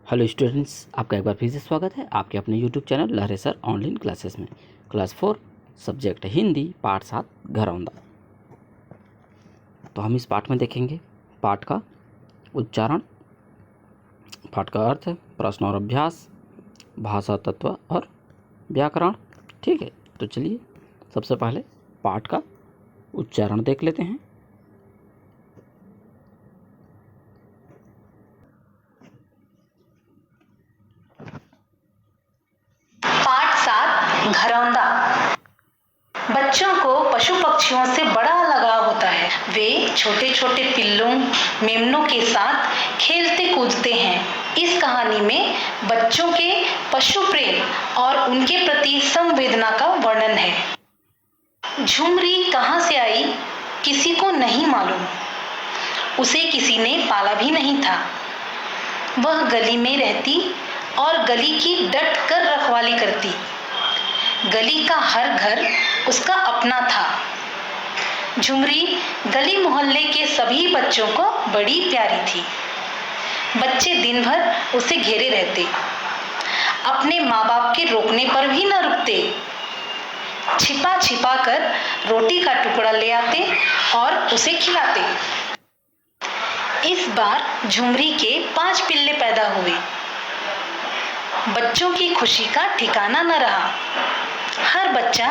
Hello students, आपका एक बार फिर से स्वागत है आपके अपने यूट्यूब चैनल लहरे सर ऑनलाइन क्लासेस में। क्लास 4 सब्जेक्ट हिंदी पाठ 7 घरौंदा। तो हम इस पाठ में देखेंगे पाठ का उच्चारण, पाठ का अर्थ, प्रश्न और अभ्यास, भाषा तत्व और व्याकरण। ठीक है, तो चलिए सबसे पहले पाठ का उच्चारण देख लेते हैं। पाठ 7 घरौंदा। बच्चों को पशु पक्षियों से बड़ा लगाव होता है। वे छोटे छोटे पिल्लों, मेमनों के साथ खेलते कूदते हैं। इस कहानी में बच्चों के पशु प्रेम और उनके प्रति संवेदना का वर्णन है। झुमरी कहाँ से आई, किसी को नहीं मालूम। उसे किसी ने पाला भी नहीं था। वह गली में रहती और गली की डट कर रखवाली करती। गली का हर घर उसका अपना था। झुमरी गली मोहल्ले के सभी बच्चों को बड़ी प्यारी थी। बच्चे दिन भर उसे घेरे रहते, अपने माँ बाप के रोकने पर भी न रुकते। छिपा छिपा कर रोटी का टुकड़ा ले आते और उसे खिलाते। इस बार झुमरी के 5 पिल्ले पैदा हुए। बच्चों की खुशी का ठिकाना न रहा। हर बच्चा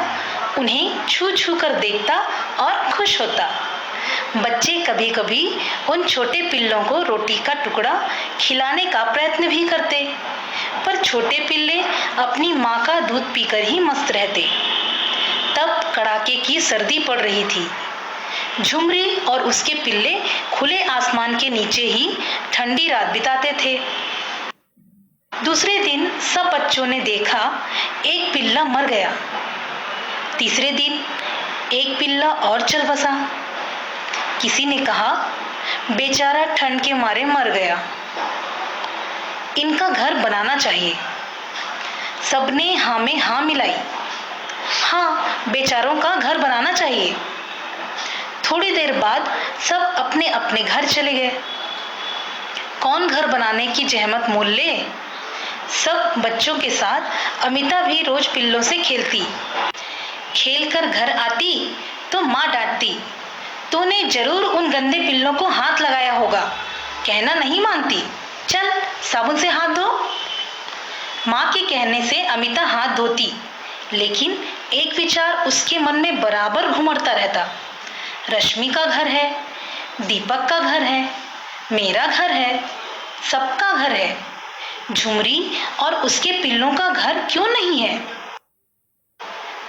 उन्हें छू छू कर देखता और खुश होता। बच्चे कभी कभी उन छोटे पिल्लों को रोटी का टुकड़ा खिलाने का प्रयत्न भी करते, पर छोटे पिल्ले अपनी माँ का दूध पीकर ही मस्त रहते। तब कड़ाके की सर्दी पड़ रही थी। झुमरी और उसके पिल्ले खुले आसमान के नीचे ही ठंडी रात बिताते थे। दूसरे दिन सब बच्चों ने देखा एक पिल्ला मर गया। तीसरे दिन एक पिल्ला और चल बसा। किसी ने कहा बेचारा ठंड के मारे मर गया, इनका घर बनाना चाहिए। सबने हाँ में हाँ मिलाई। हाँ, बेचारों का घर बनाना चाहिए। थोड़ी देर बाद सब अपने अपने घर चले गए। कौन घर बनाने की जहमत मोल ले। सब बच्चों के साथ अमिता भी रोज पिल्लों से खेलती। खेलकर घर आती तो माँ डांटती, तूने जरूर उन गंदे पिल्लों को हाथ लगाया होगा, कहना नहीं मानती, चल साबुन से हाथ धो। माँ के कहने से अमिता हाथ धोती, लेकिन एक विचार उसके मन में बराबर घुमड़ता रहता। रश्मि का घर है, दीपक का घर है, मेरा घर है, सबका घर है। झुमरी और उसके पिल्लों का घर क्यों नहीं है।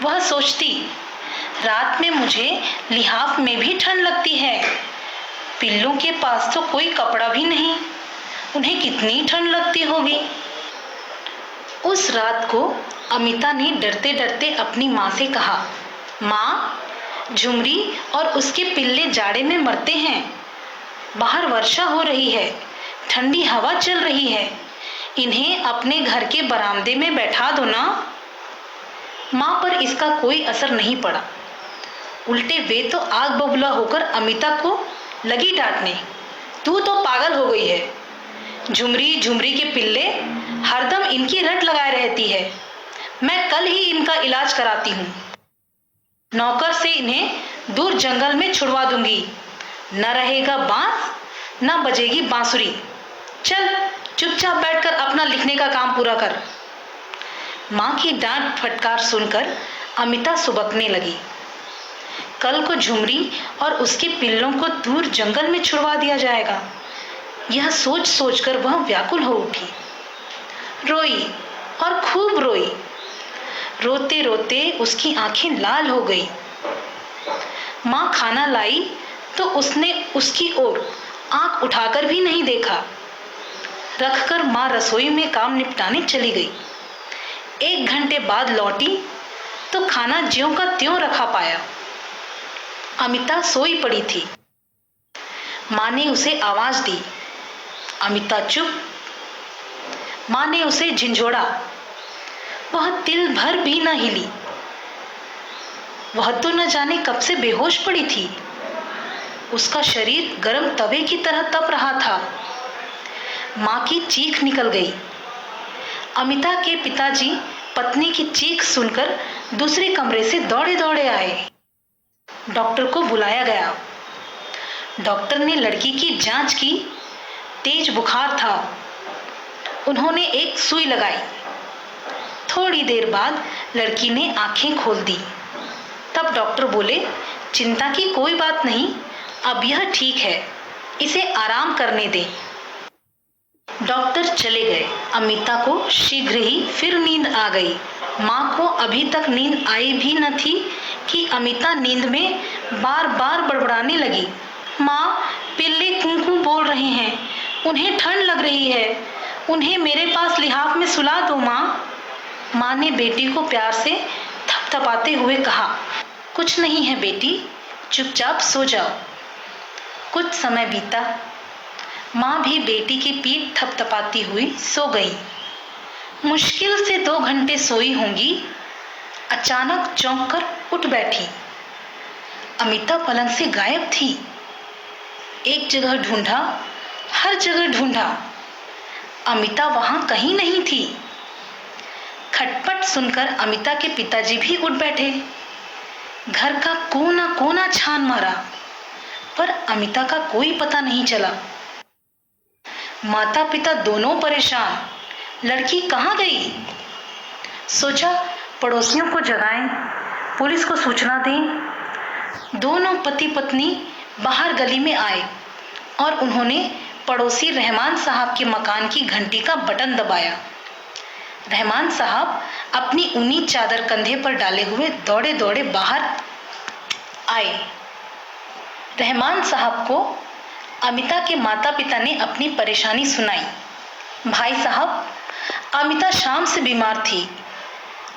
वह सोचती, रात में मुझे लिहाफ में भी ठंड लगती है। पिल्लों के पास तो कोई कपड़ा भी नहीं, उन्हें कितनी ठंड लगती होगी। उस रात को अमिता ने डरते डरते अपनी माँ से कहा, माँ, झुमरी और उसके पिल्ले जाड़े में मरते हैं। बाहर वर्षा हो रही है, ठंडी हवा चल रही है, इन्हें अपने घर के बरामदे में बैठा दो ना। माँ पर इसका कोई असर नहीं पड़ा। उल्टे वे तो आग बबूला होकर अमिता को लगी डांटने, तू तो पागल हो गई है। झुमरी झुमरी के पिल्ले हरदम इनकी रट लगाए रहती है। मैं कल ही इनका इलाज कराती हूँ। नौकर से इन्हें दूर जंगल में छुड़वा दूंगी। न रहेगा बांस, न बजेगी बांसुरी। चल चुपचाप बैठकर अपना लिखने का काम पूरा कर। माँ की डांट फटकार सुनकर अमिता सुबकने लगी। कल को झुमरी और उसके पिल्लों को दूर जंगल में छुड़वा दिया जाएगा। यह सोच सोचकर वह व्याकुल हो उठी। रोई और खूब रोई। रोते रोते उसकी आंखें लाल हो गई। माँ खाना लाई तो उसने उसकी ओर आंख उठाकर भी नहीं देखा। रखकर माँ रसोई में काम निपटाने चली गई। 1 घंटे बाद लौटी तो खाना ज्यों का त्यों रखा पाया। अमिता सोई पड़ी थी। माँ ने उसे आवाज दी, अमिता चुप। माँ ने उसे झिंझोड़ा, वह तिल भर भी न हिली। वह तो न जाने कब से बेहोश पड़ी थी। उसका शरीर गर्म तवे की तरह तप रहा था। माँ की चीख निकल गई। अमिता के पिताजी पत्नी की चीख सुनकर दूसरे कमरे से दौड़े दौड़े आए। डॉक्टर को बुलाया गया। डॉक्टर ने लड़की की जांच की। तेज बुखार था। उन्होंने एक सुई लगाई। थोड़ी देर बाद लड़की ने आंखें खोल दी। तब डॉक्टर बोले, चिंता की कोई बात नहीं, अब यह ठीक है, इसे आराम करने दें। डॉक्टर चले गए। अमिता को शीघ्र ही फिर नींद आ गई। माँ को अभी तक नींद आई भी न थी कि अमिता नींद में बार बार बड़बड़ाने लगी, माँ, पिल्ले कूं-कूं बोल रहे हैं, उन्हें ठंड लग रही है, उन्हें मेरे पास लिहाफ में सुला दो माँ। माँ ने बेटी को प्यार से थपथपाते हुए कहा, कुछ नहीं है बेटी, चुपचाप सो जाओ। कुछ समय बीता। माँ भी बेटी की पीठ थपथपाती हुई सो गई। मुश्किल से 2 घंटे सोई होंगी। अचानक चौंक कर उठ बैठी। अमिता पलंग से गायब थी। एक जगह ढूंढा, हर जगह ढूंढा, अमिता वहां कहीं नहीं थी। खटपट सुनकर अमिता के पिताजी भी उठ बैठे। घर का कोना कोना छान मारा, पर अमिता का कोई पता नहीं चला। माता पिता दोनों परेशान, लड़की कहाँ गई? सोचा पड़ोसियों को जगाएं, पुलिस को सूचना दें। दोनों पति पत्नी बाहर गली में आए और उन्होंने पड़ोसी रहमान साहब के मकान की घंटी का बटन दबाया। रहमान साहब अपनी ऊनी चादर कंधे पर डाले हुए दौड़े दौड़े बाहर आए। रहमान साहब को अमिता के माता पिता ने अपनी परेशानी सुनाई। भाई साहब, अमिता शाम से बीमार थी,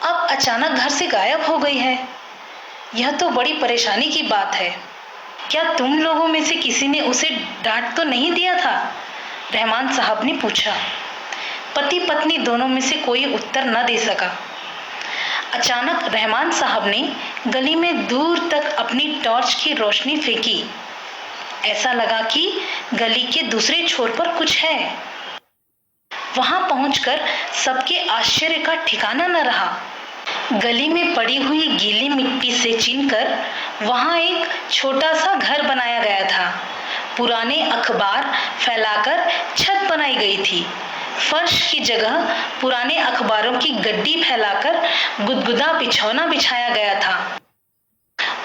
अब अचानक घर से गायब हो गई है। यह तो बड़ी परेशानी की बात है। क्या तुम लोगों में से किसी ने उसे डांट तो नहीं दिया था? रहमान साहब ने पूछा। पति पत्नी दोनों में से कोई उत्तर न दे सका। अचानक रहमान साहब ने गली में दूर तक अपनी टॉर्च की रोशनी फेंकी। ऐसा लगा कि गली के दूसरे छोर पर कुछ है। वहां पहुंचकर सबके आश्चर्य का ठिकाना न रहा। गली में पड़ी हुई गीली मिट्टी से चीनकर वहां एक छोटा सा घर बनाया गया था। पुराने अखबार फैलाकर छत बनाई गई थी। फर्श की जगह पुराने अखबारों की गड्डी फैलाकर गुदगुदा बिछौना बिछाया गया था।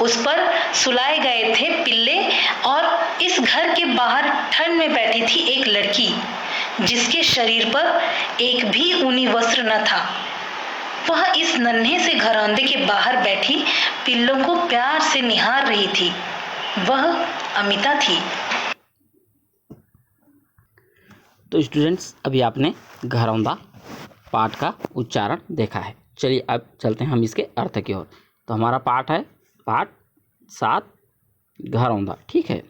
उस पर सुलाए गए थे पिल्ले और इस घर के बाहर ठंड में बैठी थी एक लड़की, जिसके शरीर पर एक भी ऊनी वस्त्र न था। वह इस नन्हे से घरौंदे के बाहर बैठी पिल्लों को प्यार से निहार रही थी। वह अमिता थी। तो स्टूडेंट्स, अभी आपने घरौंदा पाठ का उच्चारण देखा है। चलिए अब चलते हैं हम इसके अर्थ की ओर। तो हमारा पाठ है पाठ 7 घरौंदा। ठीक है,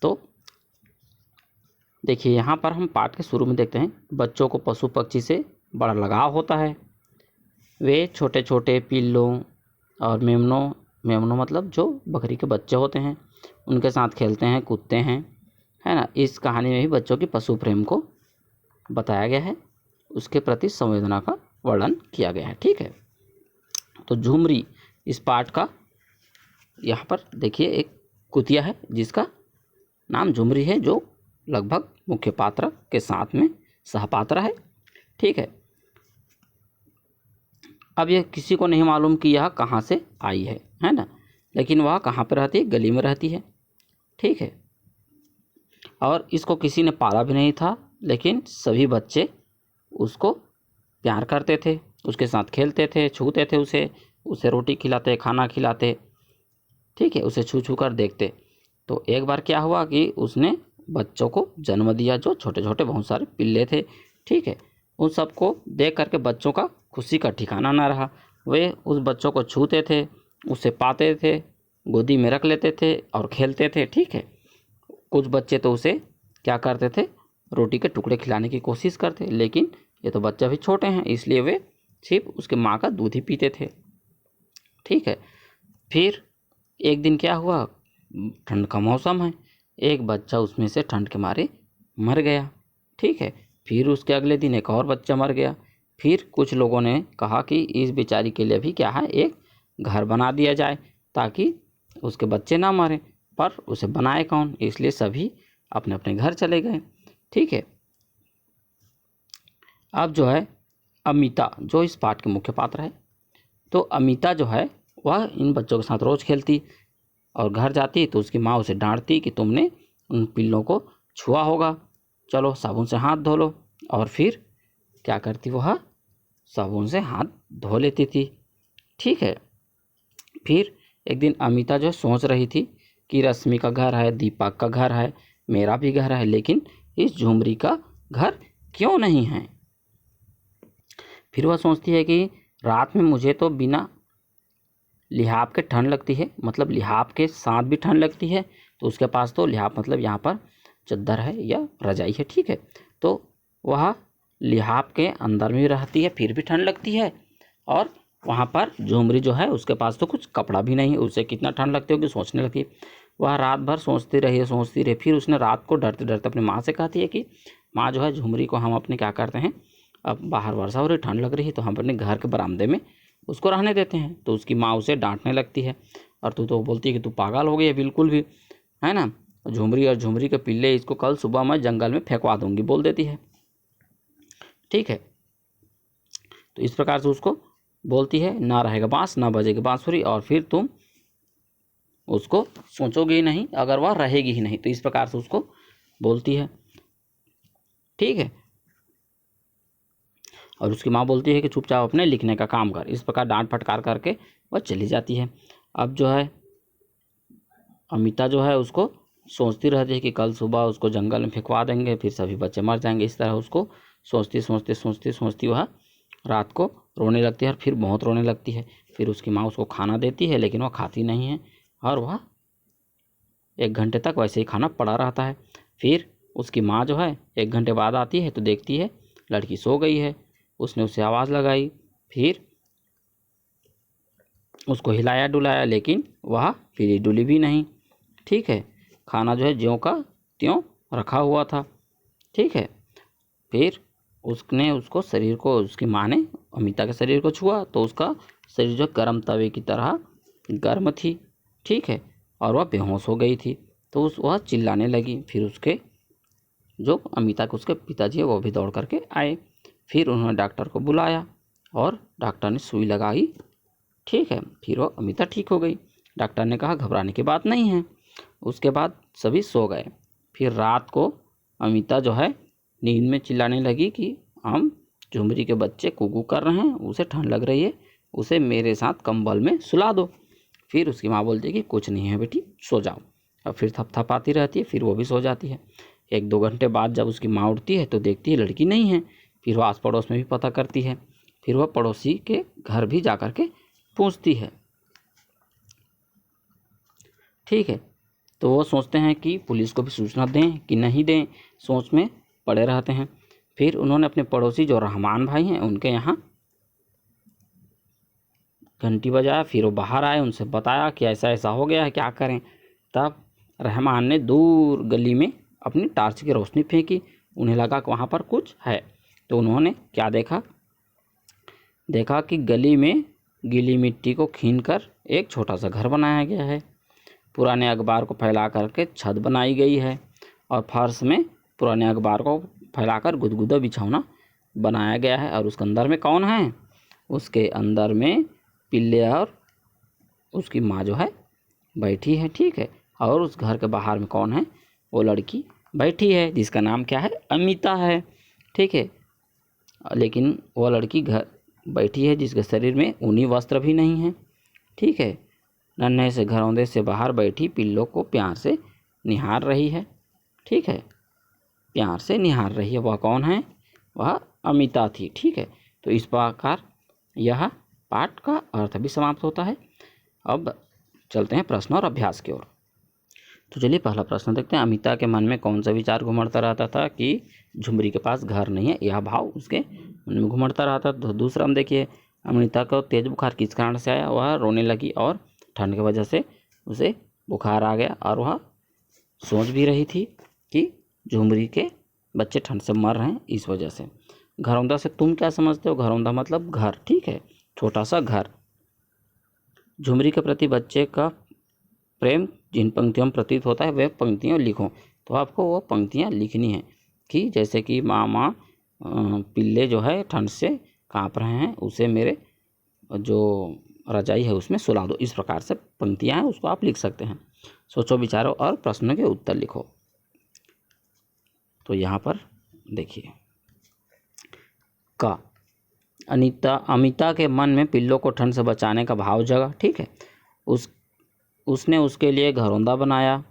तो देखिए यहाँ पर हम पाठ के शुरू में देखते हैं, बच्चों को पशु पक्षी से बड़ा लगाव होता है। वे छोटे छोटे पिल्लों और मेमनों मतलब जो बकरी के बच्चे होते हैं, उनके साथ खेलते हैं, कूदते हैं, है ना। इस कहानी में भी बच्चों की पशु प्रेम को बताया गया है, उसके प्रति संवेदना का वर्णन किया गया है। ठीक है, तो झुमरी इस पाठ का यहाँ पर देखिए एक कुतिया है जिसका नाम झुमरी है, जो लगभग मुख्य पात्र के साथ में सहपात्र है। ठीक है, अब यह किसी को नहीं मालूम कि यह कहाँ से आई है ना, लेकिन वह कहाँ पर रहती है? गली में रहती है। ठीक है, और इसको किसी ने पाला भी नहीं था, लेकिन सभी बच्चे उसको प्यार करते थे, उसके साथ खेलते थे, छूते थे उसे रोटी खिलाते, खाना खिलाते। ठीक है, उसे छू छू कर देखते। तो एक बार क्या हुआ कि उसने बच्चों को जन्म दिया, जो छोटे छोटे बहुत सारे पिल्ले थे। ठीक है, उन सबको देख करके बच्चों का खुशी का ठिकाना ना रहा। वे उस बच्चों को छूते थे, उसे पाते थे, गोदी में रख लेते थे और खेलते थे। ठीक है, कुछ बच्चे तो उसे क्या करते थे? रोटी के टुकड़े खिलाने की कोशिश करते, लेकिन ये तो बच्चे अभी छोटे हैं, इसलिए वे सिर्फ उसके माँ का दूध ही पीते थे। ठीक है, फिर एक दिन क्या हुआ, ठंड का मौसम है, एक बच्चा उसमें से ठंड के मारे मर गया। ठीक है, फिर उसके अगले दिन एक और बच्चा मर गया। फिर कुछ लोगों ने कहा कि इस बेचारी के लिए भी क्या है, एक घर बना दिया जाए ताकि उसके बच्चे ना मरें, पर उसे बनाए कौन, इसलिए सभी अपने अपने घर चले गए। ठीक है। अब जो है अमिता जो इस पाठ के मुख्य पात्र है, तो अमिता जो है वह इन बच्चों के साथ रोज़ खेलती और घर जाती तो उसकी माँ उसे डांटती कि तुमने उन पिल्लों को छुआ होगा, चलो साबुन से हाथ धो लो। और फिर क्या करती, वह साबुन से हाथ धो लेती थी। ठीक है। फिर एक दिन अमिता जो सोच रही थी कि रश्मि का घर है, दीपक का घर है, मेरा भी घर है, लेकिन इस झुमरी का घर क्यों नहीं है। फिर वह सोचती है कि रात में मुझे तो बिना लिहाफ के ठंड लगती है, मतलब लिहाफ के साथ भी ठंड लगती है, तो उसके पास तो लिहाफ मतलब यहाँ पर चद्दर है या रजाई है। ठीक है। तो वह लिहाफ के अंदर में रहती है, फिर भी ठंड लगती है, और वहाँ पर झुमरी जो है उसके पास तो कुछ कपड़ा भी नहीं है, उसे कितना ठंड लगती होगी सोचने लगती है। वह रात भर सोचती रही। फिर उसने रात को डरते डरते अपनी माँ से कहती है कि माँ जो है झुमरी को हम अपने क्या करते हैं, अब बाहर वर्षा हो रही, ठंड लग रही है, तो हम अपने घर के बरामदे में उसको रहने देते हैं। तो उसकी माँ उसे डांटने लगती है और तू तो बोलती है कि तू पागल हो गई है बिल्कुल भी, है ना, झुमरी और झुमरी के पिल्ले, इसको कल सुबह मैं जंगल में फेंकवा दूंगी, बोल देती है। ठीक है। तो इस प्रकार से उसको बोलती है, ना रहेगा बांस ना बजेगी बांसुरी, और फिर तुम उसको सोचोगे ही नहीं अगर वह रहेगी ही नहीं, तो इस प्रकार से उसको बोलती है। ठीक है। और उसकी माँ बोलती है कि चुपचाप अपने लिखने का काम कर। इस प्रकार डांट फटकार करके वह चली जाती है। अब जो है अमिता जो है उसको सोचती रहती है कि कल सुबह उसको जंगल में फेंकवा देंगे, फिर सभी बच्चे मर जाएंगे। इस तरह उसको सोचती वह रात को रोने लगती है, और फिर बहुत रोने लगती है। फिर उसकी माँ उसको खाना देती है, लेकिन वह खाती नहीं है, और वह 1 घंटे तक वैसे ही खाना पड़ा रहता है। फिर उसकी माँ जो है 1 घंटे बाद आती है तो देखती है लड़की सो गई है। उसने उसे आवाज़ लगाई, फिर उसको हिलाया डुलाया, लेकिन वह फिर डुली भी नहीं। ठीक है। खाना जो है ज्यों का त्यों रखा हुआ था। ठीक है। फिर उसने उसको शरीर को, उसकी माँ ने अमिता के शरीर को छुआ तो उसका शरीर जो गर्म तवे की तरह गर्म थी। ठीक है। और वह बेहोश हो गई थी। तो वह चिल्लाने लगी। फिर उसके जो अमिता के उसके पिताजी है वो भी दौड़ करके आए। फिर उन्होंने डॉक्टर को बुलाया और डॉक्टर ने सुई लगाई। ठीक है। फिर वो अमिता ठीक हो गई। डॉक्टर ने कहा घबराने की बात नहीं है। उसके बाद सभी सो गए। फिर रात को अमिता जो है नींद में चिल्लाने लगी कि हम झुमरी के बच्चे कुकू कर रहे हैं, उसे ठंड लग रही है, उसे मेरे साथ कंबल में सुला दो। फिर उसकी माँ बोलती है कि कुछ नहीं है बेटी, सो जाओ। और फिर थपथपाती रहती है, फिर वो भी सो जाती है। 1-2 घंटे बाद जब उसकी माँ उठती है तो देखती है लड़की नहीं है। फिर वो आस पड़ोस में भी पता करती है। फिर वह पड़ोसी के घर भी जा कर के पूछती है। ठीक है। तो वो सोचते हैं कि पुलिस को भी सूचना दें कि नहीं दें, सोच में पड़े रहते हैं। फिर उन्होंने अपने पड़ोसी जो रहमान भाई हैं उनके यहाँ घंटी बजाया। फिर वो बाहर आए, उनसे बताया कि ऐसा ऐसा हो गया है, क्या करें। तब रहमान ने दूर गली में अपनी टार्च की रोशनी फेंकी। उन्हें लगा कि वहाँ पर कुछ है। तो उन्होंने क्या देखा कि गली में गीली मिट्टी को खींचकर एक छोटा सा घर बनाया गया है। पुराने अखबार को फैला करके छत बनाई गई है, और फर्श में पुराने अखबार को फैलाकर गुदगुदा बिछौना बनाया गया है। और उसके अंदर में कौन है? उसके अंदर में पिल्ले और उसकी माँ जो है बैठी है। ठीक है। और उस घर के बाहर में कौन है? वो लड़की बैठी है जिसका नाम क्या है? अमिता है। ठीक है। लेकिन वो लड़की घर बैठी है जिसके शरीर में ऊनी वस्त्र भी नहीं है। ठीक है। नन्हे से घरौंदे से बाहर बैठी पिल्लों को प्यार से निहार रही है। ठीक है। प्यार से निहार रही है। वह कौन है? वह अमिता थी। ठीक है। तो इस प्रकार यह पाठ का अर्थ भी समाप्त होता है। अब चलते हैं प्रश्न और अभ्यास की ओर। तो चलिए पहला प्रश्न देखते हैं। अमिता के मन में कौन सा विचार घुमड़ता रहता था कि झुमरी के पास घर नहीं है, यह भाव उसके मन में घुमड़ता रहता। तो दूसरा हम देखिए, अमिता को तेज बुखार किस कारण से आया? वह रोने लगी और ठंड की वजह से उसे बुखार आ गया, और वह सोच भी रही थी कि झुमरी के बच्चे ठंड से मर रहे हैं इस वजह से। घरौंदा से तुम क्या समझते हो? घरौंदा मतलब घर, ठीक है, छोटा सा घर। झुमरी के प्रति बच्चे का प्रेम जिन पंक्तियों में प्रतीत होता है वे पंक्तियाँ लिखो। तो आपको वो पंक्तियाँ लिखनी है कि जैसे कि मामा पिल्ले जो है ठंड से काँप रहे हैं, उसे मेरे जो रजाई है उसमें सुला दो। इस प्रकार से पंक्तियाँ हैं, उसको आप लिख सकते हैं। सोचो, विचारो और प्रश्नों के उत्तर लिखो। तो यहाँ पर देखिए, का अमिता के मन में पिल्लों को ठंड से बचाने का भाव जगा, ठीक है। उसने उसके लिए घरौंदा बनाया।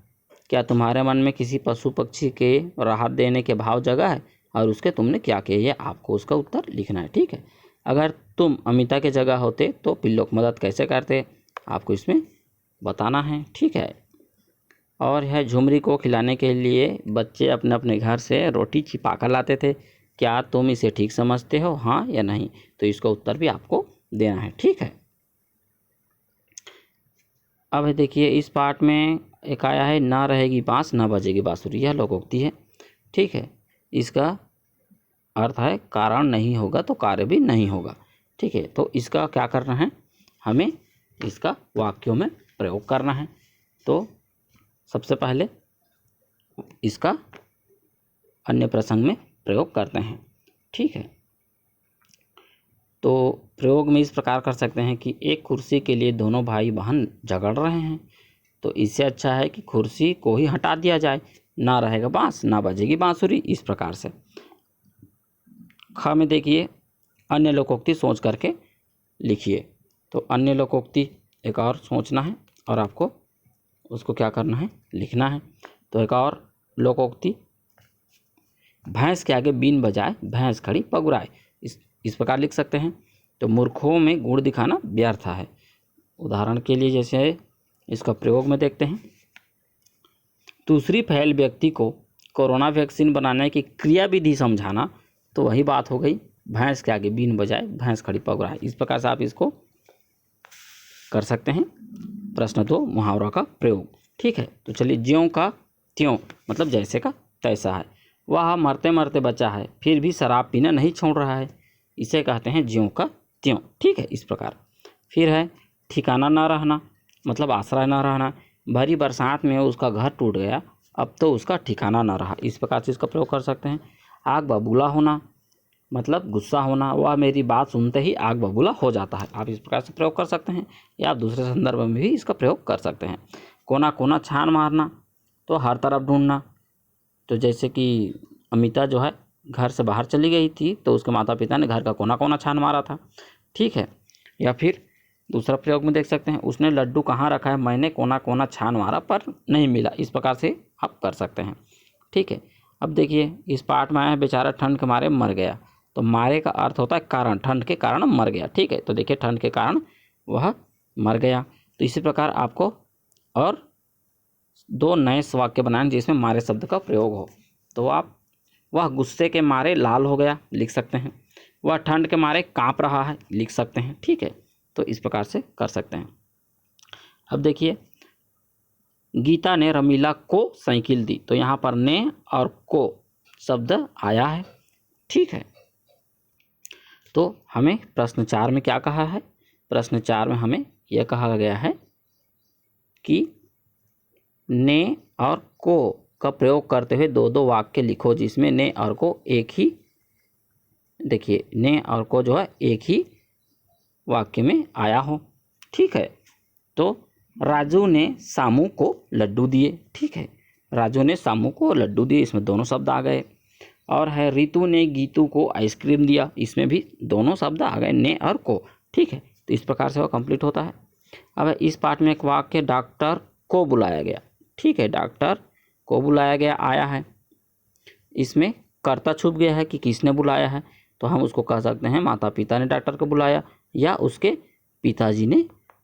क्या तुम्हारे मन में किसी पशु पक्षी के राहत देने के भाव जगा है और उसके तुमने क्या किया? ये आपको उसका उत्तर लिखना है, ठीक है। अगर तुम अमिता के जगह होते तो पिल्लों की मदद कैसे करते, आपको इसमें बताना है, ठीक है। और है, झुमरी को खिलाने के लिए बच्चे अपने अपने घर से रोटी छिपा कर लाते थे। क्या तुम इसे ठीक समझते हो, हाँ या नहीं? तो इसका उत्तर भी आपको देना है, ठीक है। अब देखिए, इस पाठ में एक आया है, ना रहेगी बाँस ना बजेगी बाँसुरी। यह लोकोक्ति है, ठीक है। इसका अर्थ है कारण नहीं होगा तो कार्य भी नहीं होगा, ठीक है। तो इसका क्या करना है, हमें इसका वाक्यों में प्रयोग करना है। तो सबसे पहले इसका अन्य प्रसंग में प्रयोग करते हैं, ठीक है। तो प्रयोग में इस प्रकार कर सकते हैं कि एक कुर्सी के लिए दोनों भाई बहन झगड़ रहे हैं, तो इससे अच्छा है कि कुर्सी को ही हटा दिया जाए। ना रहेगा बाँस ना बजेगी बाँसुरी, इस प्रकार से। ख में देखिए, अन्य लोकोक्ति सोच करके लिखिए। तो अन्य लोकोक्ति एक और सोचना है और आपको उसको क्या करना है, लिखना है। तो एक और लोकोक्ति, भैंस के आगे बीन बजाए भैंस खड़ी पगुराए, इस प्रकार लिख सकते हैं। तो मूर्खों में गुण दिखाना व्यर्थ है। उदाहरण के लिए जैसे इसका प्रयोग में देखते हैं, दूसरी फैल व्यक्ति को कोरोना वैक्सीन बनाने की क्रिया विधि समझाना, तो वही बात हो गई, भैंस के आगे बीन बजाए भैंस खड़ी पगुराए। इस प्रकार से आप इसको कर सकते हैं। प्रश्न 2 मुहावरा का प्रयोग, ठीक है। तो चलिए, ज्यों का त्यों मतलब जैसे का तैसा है। वह मरते मरते बचा है फिर भी शराब पीना नहीं छोड़ रहा है, इसे कहते हैं ज्यों का त्यों, ठीक है। इस प्रकार फिर है, ठिकाना ना रहना मतलब आश्रय ना रहना। भरी बरसात में उसका घर टूट गया, अब तो उसका ठिकाना ना रहा, इस प्रकार से इसका प्रयोग कर सकते हैं। आग बबूला होना मतलब गुस्सा होना, वह मेरी बात सुनते ही आग बबूला हो जाता है, आप इस प्रकार से प्रयोग कर सकते हैं। या आप दूसरे संदर्भ में भी इसका प्रयोग कर सकते हैं। कोना कोना छान मारना तो हर तरफ ढूंढना, तो जैसे कि अमिता जो है घर से बाहर चली गई थी तो उसके माता पिता ने घर का कोना कोना छान मारा था, ठीक है। या फिर दूसरा प्रयोग में देख सकते हैं, उसने लड्डू कहाँ रखा है, मैंने कोना कोना छान मारा पर नहीं मिला, इस प्रकार से आप कर सकते हैं, ठीक है। अब देखिए, इस पाठ में आया है, बेचारा ठंड के मारे मर गया। तो मारे का अर्थ होता है कारण, ठंड के कारण मर गया, ठीक है। तो देखिए, ठंड के कारण वह मर गया। तो इसी प्रकार आपको और 2 नए वाक्य बनाएं जिसमें मारे शब्द का प्रयोग हो। तो आप, वह गुस्से के मारे लाल हो गया, लिख सकते हैं। वह ठंड के मारे कांप रहा है, लिख सकते हैं, ठीक है। तो इस प्रकार से कर सकते हैं। अब देखिए, गीता ने रमीला को साइकिल दी, तो यहाँ पर ने और को शब्द आया है, ठीक है। तो हमें प्रश्न 4 में क्या कहा है, प्रश्न 4 में हमें यह कहा गया है कि ने और को का प्रयोग करते हुए 2 वाक्य लिखो जिसमें ने और को एक ही, देखिए ने और को जो है एक ही वाक्य में आया हो, ठीक है। तो राजू ने सामू को लड्डू दिए, ठीक है। राजू ने सामू को लड्डू दिए, इसमें दोनों शब्द आ गए। और है, रितु ने गीतू को आइसक्रीम दिया, इसमें भी दोनों शब्द आ गए, ने और को, ठीक है। तो इस प्रकार से वह कंप्लीट होता है। अब इस पाठ में एक वाक्य, डॉक्टर को बुलाया गया, ठीक है। डॉक्टर को बुलाया गया आया है, इसमें कर्ता छुप गया है कि किसने बुलाया है, तो हम उसको कह सकते हैं माता पिता ने डॉक्टर को बुलाया या उसके पिताजी ने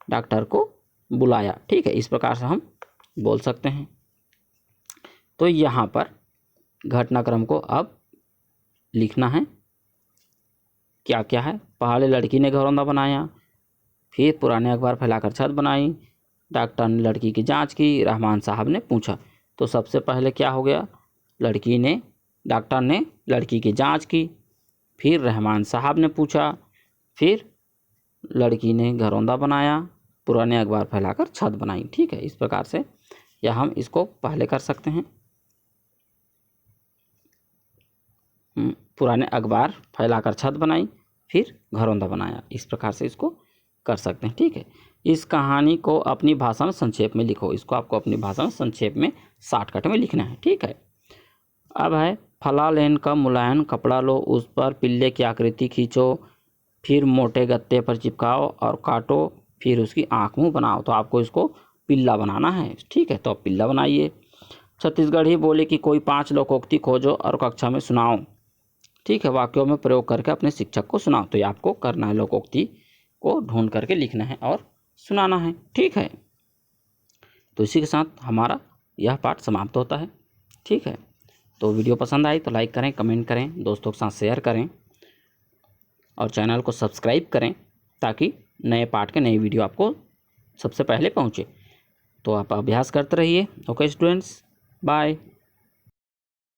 डॉक्टर को बुलाया, ठीक है। इस प्रकार से हम बोल सकते हैं। तो यहाँ पर घटनाक्रम को अब लिखना है, क्या क्या है। पहले लड़की ने घरौंदा बनाया, फिर पुराने अखबार फैलाकर छत बनाई, डॉक्टर ने लड़की की जांच की, रहमान साहब ने पूछा। तो सबसे पहले क्या हो गया, लड़की ने डॉक्टर ने लड़की की जांच की। फिर रहमान साहब ने पूछा। फिर लड़की ने घरौंदा बनाया। पुराने अखबार फैलाकर छत बनाई। ठीक है, इस प्रकार से या हम इसको पहले कर सकते हैं, पुराने अखबार फैलाकर छत बनाई, फिर घरौंदा बनाया। इस प्रकार से इसको कर सकते हैं। ठीक है, इस कहानी को अपनी भाषा में संक्षेप में लिखो। इसको आपको अपनी भाषा में संक्षेप में शॉर्टकट में लिखना है। ठीक है, अब है फला लेन का मुलायम कपड़ा लो, उस पर पिल्ले की आकृति खींचो, फिर मोटे गत्ते पर चिपकाओ और काटो, फिर उसकी आँख मुँह बनाओ। तो आपको इसको पिल्ला बनाना है। ठीक है, तो आप पिल्ला बनाइए। छत्तीसगढ़ी बोले कि कोई 5 लोकोक्ति खोजो और कक्षा में सुनाओ। ठीक है, वाक्यों में प्रयोग करके अपने शिक्षक को सुनाओ। तो ये आपको करना है, लोकोक्ति को ढूंढ करके लिखना है और सुनाना है। ठीक है, तो इसी के साथ हमारा यह पाठ समाप्त होता है। ठीक है, तो वीडियो पसंद आई तो लाइक करें, कमेंट करें, दोस्तों के साथ शेयर करें और चैनल को सब्सक्राइब करें ताकि नए पाठ के नई वीडियो आपको सबसे पहले पहुँचे। तो आप अभ्यास करते रहिए। Okay students, bye.